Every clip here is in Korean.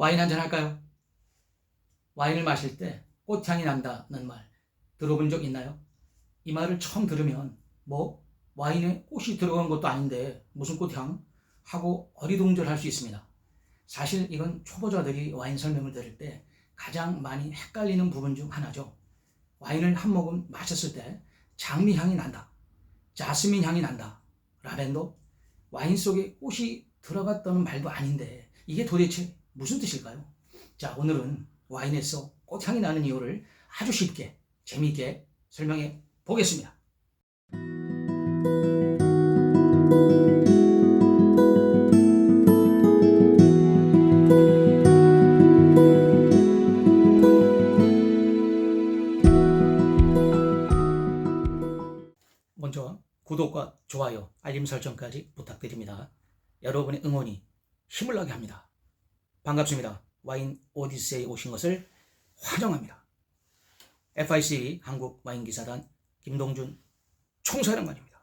와인 한잔 할까요? 와인을 마실 때 꽃향이 난다는 말 들어본 적 있나요? 이 말을 처음 들으면 와인에 꽃이 들어간 것도 아닌데 무슨 꽃향? 하고 어리둥절할 수 있습니다. 사실 이건 초보자들이 와인 설명을 들을 때 가장 많이 헷갈리는 부분 중 하나죠. 와인을 한 모금 마셨을 때 장미 향이 난다, 자스민 향이 난다, 라벤더, 와인 속에 꽃이 들어갔다는 말도 아닌데 이게 도대체 무슨 뜻일까요? 자, 오늘은 와인에서 꽃향이 나는 이유를 아주 쉽게 재미있게 설명해 보겠습니다. 먼저 구독과 좋아요, 알림 설정까지 부탁드립니다. 여러분의 응원이 힘을 나게 합니다. 반갑습니다. 와인 오디세이에 오신 것을 환영합니다. FIC 한국와인기사단 김동준 총사령관입니다.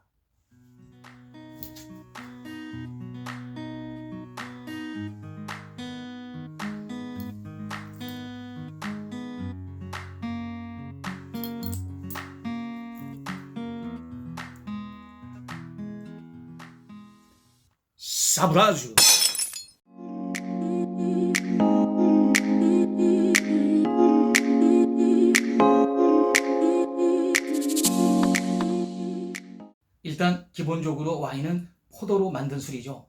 사브라주. 일단 기본적으로 와인은 포도로 만든 술이죠.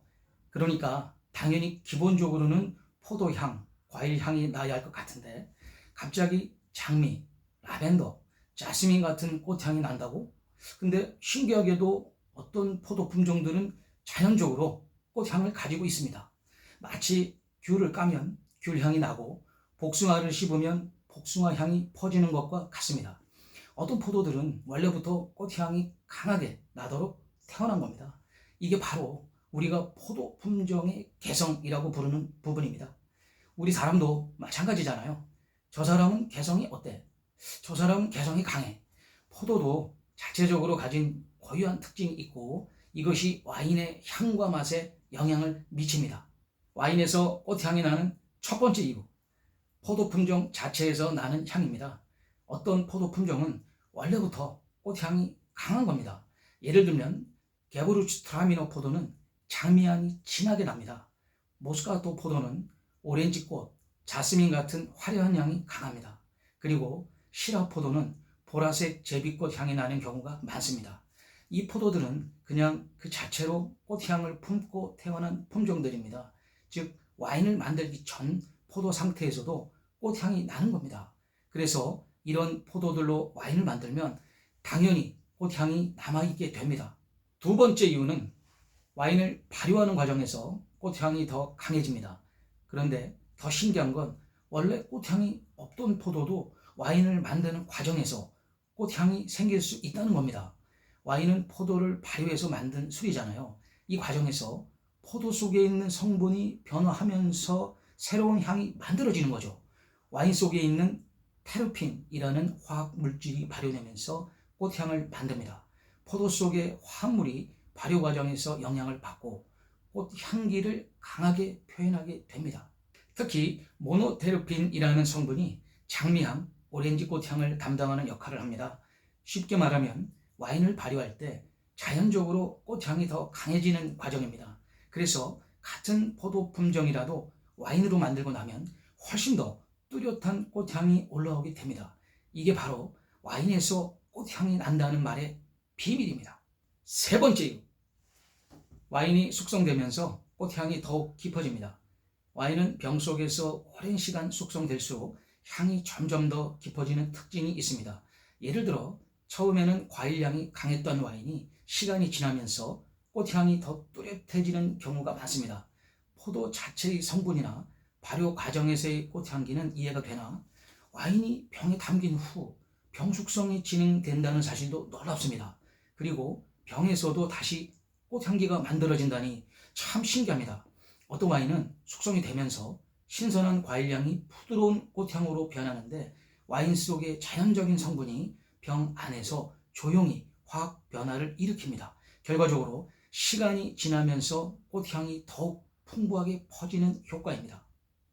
그러니까 당연히 기본적으로는 포도향, 과일향이 나야 할 것 같은데 갑자기 장미, 라벤더, 자스민 같은 꽃향이 난다고? 근데 신기하게도 어떤 포도 품종들은 자연적으로 꽃향을 가지고 있습니다. 마치 귤을 까면 귤향이 나고 복숭아를 씹으면 복숭아 향이 퍼지는 것과 같습니다. 어떤 포도들은 원래부터 꽃향이 강하게 나도록 태어난 겁니다. 이게 바로 우리가 포도 품종의 개성이라고 부르는 부분입니다. 우리 사람도 마찬가지잖아요. 저 사람은 개성이 어때? 저 사람은 개성이 강해. 포도도 자체적으로 가진 고유한 특징이 있고 이것이 와인의 향과 맛에 영향을 미칩니다. 와인에서 꽃향이 나는 첫 번째 이유, 포도 품종 자체에서 나는 향입니다. 어떤 포도 품종은 원래부터 꽃향이 강한 겁니다. 예를 들면 게브루츠트라미노 포도는 장미향이 진하게 납니다. 모스카토 포도는 오렌지꽃, 자스민 같은 화려한 향이 강합니다. 그리고 시라 포도는 보라색 제비꽃 향이 나는 경우가 많습니다. 이 포도들은 그냥 그 자체로 꽃향을 품고 태어난 품종들입니다. 즉 와인을 만들기 전 포도 상태에서도 꽃향이 나는 겁니다. 그래서 이런 포도들로 와인을 만들면 당연히 꽃향이 남아있게 됩니다. 두 번째 이유는 와인을 발효하는 과정에서 꽃향이 더 강해집니다. 그런데 더 신기한 건 원래 꽃향이 없던 포도도 와인을 만드는 과정에서 꽃향이 생길 수 있다는 겁니다. 와인은 포도를 발효해서 만든 술이잖아요. 이 과정에서 포도 속에 있는 성분이 변화하면서 새로운 향이 만들어지는 거죠. 와인 속에 있는 테르핀이라는 화학 물질이 발효되면서 꽃향을 만듭니다. 포도 속의 화합물이 발효 과정에서 영향을 받고 꽃 향기를 강하게 표현하게 됩니다. 특히 모노테르핀이라는 성분이 장미향, 오렌지 꽃향을 담당하는 역할을 합니다. 쉽게 말하면 와인을 발효할 때 자연적으로 꽃향이 더 강해지는 과정입니다. 그래서 같은 포도 품종이라도 와인으로 만들고 나면 훨씬 더 뚜렷한 꽃향이 올라오게 됩니다. 이게 바로 와인에서 꽃향이 난다는 말의 비밀입니다. 세 번째 이유, 와인이 숙성되면서 꽃향이 더욱 깊어집니다. 와인은 병 속에서 오랜 시간 숙성될수록 향이 점점 더 깊어지는 특징이 있습니다. 예를 들어 처음에는 과일향이 강했던 와인이 시간이 지나면서 꽃향이 더 뚜렷해지는 경우가 많습니다. 포도 자체의 성분이나 발효 과정에서의 꽃향기는 이해가 되나 와인이 병에 담긴 후 병 숙성이 진행된다는 사실도 놀랍습니다. 그리고 병에서도 다시 꽃향기가 만들어진다니 참 신기합니다. 어떤 와인은 숙성이 되면서 신선한 과일향이 부드러운 꽃향으로 변하는데 와인 속의 자연적인 성분이 병 안에서 조용히 화학 변화를 일으킵니다. 결과적으로 시간이 지나면서 꽃향이 더욱 풍부하게 퍼지는 효과입니다.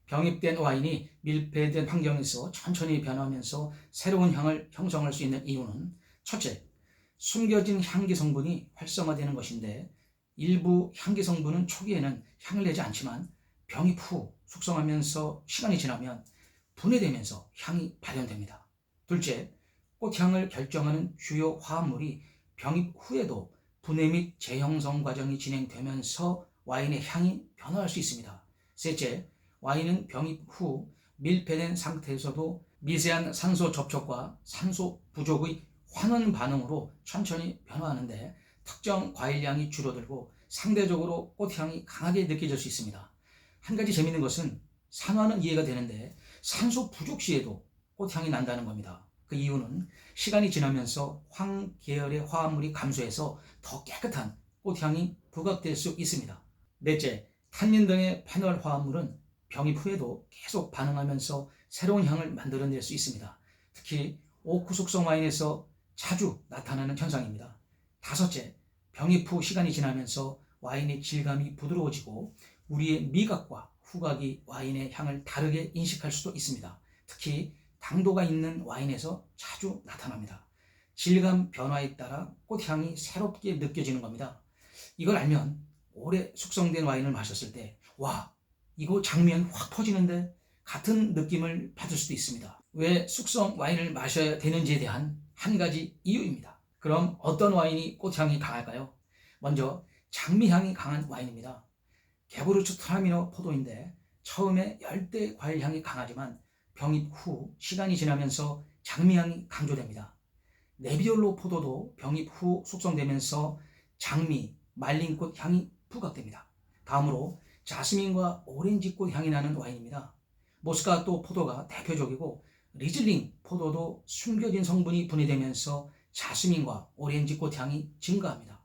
병입된 와인이 밀폐된 환경에서 천천히 변하면서 새로운 향을 형성할 수 있는 이유는 첫째, 숨겨진 향기 성분이 활성화되는 것인데 일부 향기 성분은 초기에는 향을 내지 않지만 병입 후 숙성하면서 시간이 지나면 분해되면서 향이 발현됩니다. 둘째, 꽃향을 결정하는 주요 화합물이 병입 후에도 분해 및 재형성 과정이 진행되면서 와인의 향이 변화할 수 있습니다. 셋째, 와인은 병입 후 밀폐된 상태에서도 미세한 산소 접촉과 산소 부족의 환원 반응으로 천천히 변화하는데 특정 과일향이 줄어들고 상대적으로 꽃향이 강하게 느껴질 수 있습니다. 한 가지 재미있는 것은 산화는 이해가 되는데 산소 부족 시에도 꽃향이 난다는 겁니다. 그 이유는 시간이 지나면서 황 계열의 화합물이 감소해서 더 깨끗한 꽃향이 부각될 수 있습니다. 넷째, 탄닌 등의 페놀 화합물은 병입 후에도 계속 반응하면서 새로운 향을 만들어낼 수 있습니다. 특히 오크 숙성 와인에서 자주 나타나는 현상입니다. 다섯째, 병입 후 시간이 지나면서 와인의 질감이 부드러워지고 우리의 미각과 후각이 와인의 향을 다르게 인식할 수도 있습니다. 특히 당도가 있는 와인에서 자주 나타납니다. 질감 변화에 따라 꽃향이 새롭게 느껴지는 겁니다. 이걸 알면 오래 숙성된 와인을 마셨을 때 와, 이거 장미향이 확 퍼지는데 같은 느낌을 받을 수도 있습니다. 왜 숙성 와인을 마셔야 되는지에 대한 한 가지 이유입니다. 그럼 어떤 와인이 꽃향이 강할까요? 먼저 장미향이 강한 와인입니다. 게브루츠 트라미너 포도인데 처음에 열대 과일향이 강하지만 병입 후 시간이 지나면서 장미향이 강조됩니다. 네비올로 포도도 병입 후 숙성되면서 장미, 말린 꽃 향이 부각됩니다. 다음으로 자스민과 오렌지꽃 향이 나는 와인입니다. 모스카토 포도가 대표적이고 리즐링 포도도 숨겨진 성분이 분해되면서 자스민과 오렌지꽃 향이 증가합니다.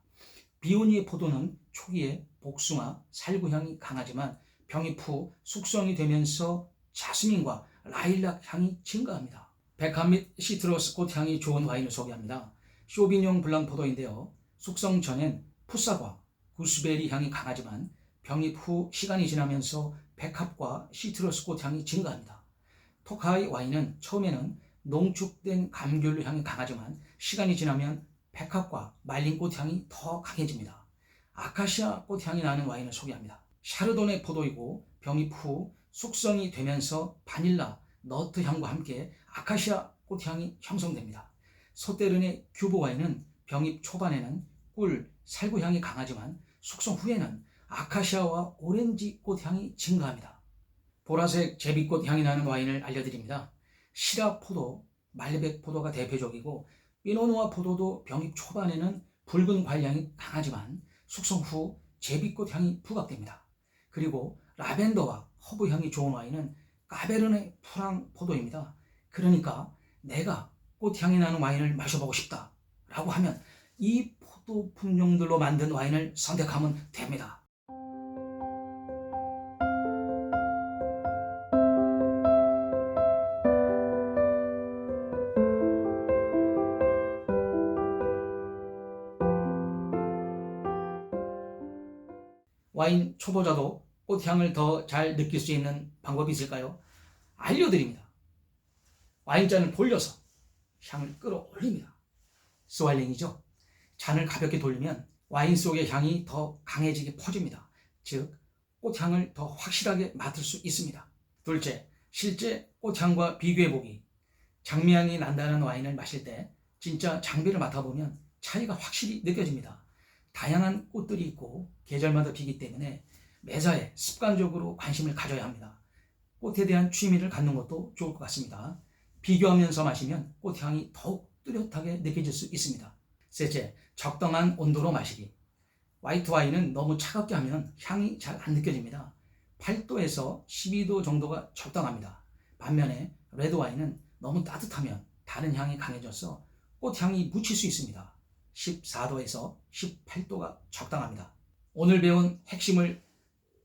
비오니의 포도는 초기에 복숭아, 살구향이 강하지만 병입 후 숙성이 되면서 자스민과 라일락 향이 증가합니다. 백합 및 시트러스 꽃 향이 좋은 와인을 소개합니다. 쇼비뇽 블랑 포도인데요. 숙성 전엔 풋사과, 구스베리 향이 강하지만 병입 후 시간이 지나면서 백합과 시트러스 꽃 향이 증가합니다. 토카이 와인은 처음에는 농축된 감귤 향이 강하지만 시간이 지나면 백합과 말린 꽃향이 더 강해집니다. 아카시아 꽃향이 나는 와인을 소개합니다. 샤르도네 포도이고 병입 후 숙성이 되면서 바닐라, 너트 향과 함께 아카시아 꽃향이 형성됩니다. 소테르네 큐브 와인은 병입 초반에는 꿀, 살구향이 강하지만 숙성 후에는 아카시아와 오렌지 꽃향이 증가합니다. 보라색 제비꽃 향이 나는 와인을 알려드립니다. 시라 포도, 말베크 포도가 대표적이고 피노누아 포도도 병입 초반에는 붉은 과일향이 강하지만 숙성 후 제비꽃 향이 부각됩니다. 그리고 라벤더와 허브 향이 좋은 와인은 까베르네 프랑 포도입니다. 그러니까 내가 꽃향이 나는 와인을 마셔보고 싶다 라고 하면 이 포도 품종들로 만든 와인을 선택하면 됩니다. 와인 초보자도 꽃향을 더 잘 느낄 수 있는 방법이 있을까요? 알려드립니다. 와인잔을 돌려서 향을 끌어올립니다. 스와일링이죠. 잔을 가볍게 돌리면 와인 속의 향이 더 강해지게 퍼집니다. 즉, 꽃향을 더 확실하게 맡을 수 있습니다. 둘째, 실제 꽃향과 비교해보기. 장미향이 난다는 와인을 마실 때 진짜 장비를 맡아보면 차이가 확실히 느껴집니다. 다양한 꽃들이 있고 계절마다 피기 때문에 매사에 습관적으로 관심을 가져야 합니다. 꽃에 대한 취미를 갖는 것도 좋을 것 같습니다. 비교하면서 마시면 꽃향이 더욱 뚜렷하게 느껴질 수 있습니다. 셋째, 적당한 온도로 마시기. 화이트 와인은 너무 차갑게 하면 향이 잘 안 느껴집니다. 8도에서 12도 정도가 적당합니다. 반면에 레드 와인은 너무 따뜻하면 다른 향이 강해져서 꽃향이 묻힐 수 있습니다. 14도에서 18도가 적당합니다. 오늘 배운 핵심을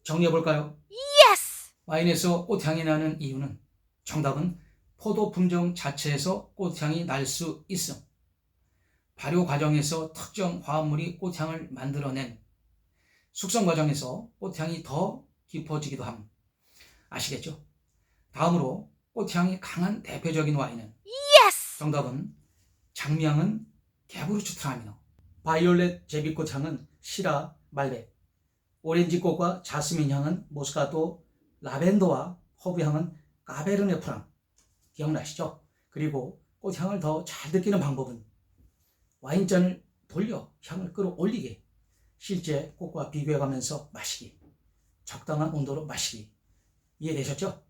정리해 볼까요? Yes! 와인에서 꽃향이 나는 이유는 정답은 포도 품종 자체에서 꽃향이 날 수 있음. 발효 과정에서 특정 화합물이 꽃향을 만들어낸 숙성 과정에서 꽃향이 더 깊어지기도 함. 아시겠죠? 다음으로 꽃향이 강한 대표적인 와인은 정답은 장미향은 게브르츠트라미너, 바이올렛 제비꽃향은 시라 말베, 오렌지꽃과 자스민 향은 모스카토, 라벤더와 허브향은 까베르네 프랑. 기억나시죠? 그리고 꽃향을 더 잘 느끼는 방법은 와인잔을 돌려 향을 끌어올리게, 실제 꽃과 비교해가면서 마시기, 적당한 온도로 마시기. 이해되셨죠?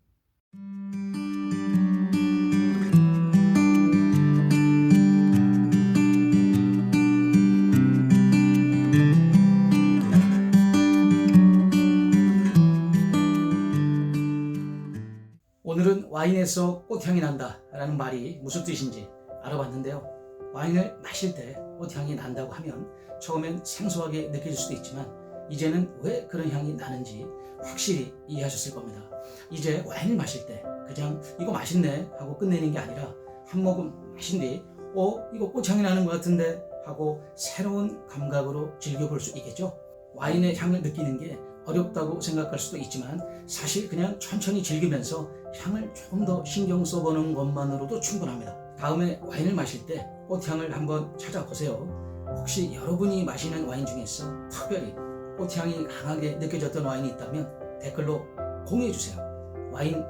오늘은 와인에서 꽃향이 난다 라는 말이 무슨 뜻인지 알아봤는데요. 와인을 마실 때 꽃향이 난다고 하면 처음엔 생소하게 느껴질 수도 있지만 이제는 왜 그런 향이 나는지 확실히 이해하셨을 겁니다. 이제 와인을 마실 때 그냥 이거 맛있네 하고 끝내는 게 아니라 한 모금 마신 뒤 이거 꽃향이 나는 것 같은데 하고 새로운 감각으로 즐겨볼 수 있겠죠. 와인의 향을 느끼는 게 어렵다고 생각할 수도 있지만 사실 그냥 천천히 즐기면서 향을 좀 더 신경 써보는 것만으로도 충분합니다. 다음에 와인을 마실 때 꽃향을 한번 찾아보세요. 혹시 여러분이 마시는 와인 중에서 특별히 꽃향이 강하게 느껴졌던 와인이 있다면 댓글로 공유해주세요. 와인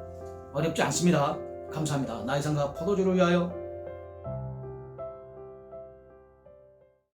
어렵지 않습니다. 감사합니다. 나의 상가 포도주를 위하여.